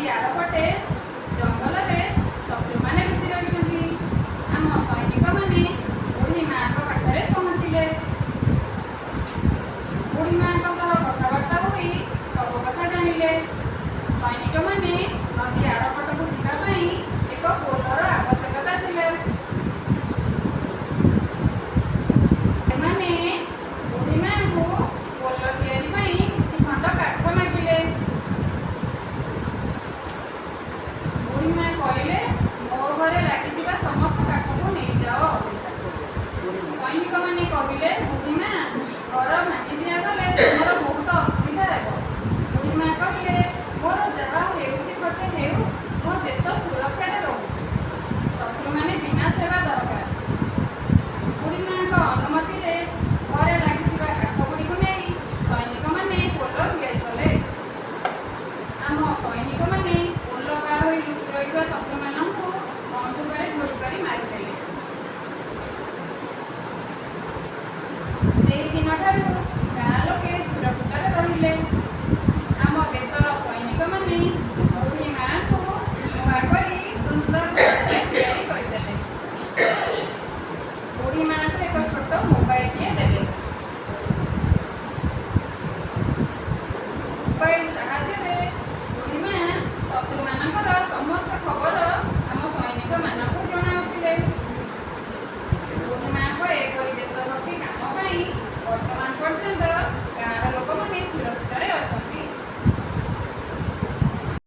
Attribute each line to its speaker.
Speaker 1: नदी आरपटे जंगल में शत्रु मैंने लुचि रही। आम सैनिक मैंने बुढ़ी माँ पाखे पहुँचले। बुढ़ी माँ कथबार्ता हो सब कथा जानिले। सैनिक मैंने नदी आरपट को जावाई एक पोलर आवश्यकता थिले। बुढ़ी माँ को पोल तैयारी किसी खंड काठ मागिले। बुढ़ी माँ कहले मो घरे लगी समस्त काठ को नहीं जाओ। सैनिक मैंने कहले बुढ़ी माँ घर भांगी दि गले तुम बहुत असुविधा हो। बुढ़ी माँ कहले मोर जहाँ होचे हेउ मो देश सुरक्षा रहू। शत्रु मैंने विनाश हेबा दरकार। बुढ़ी माँ अनुमति घरे लगी काठ गुड़ी को नहीं सैनिक मैंने पोल तैयारी कले। आम सैनिक मैंने पोल पार हो लुचि रही शत्रु मानू बंदूक गुड़ी कर मारिदेले। से दिन ठारू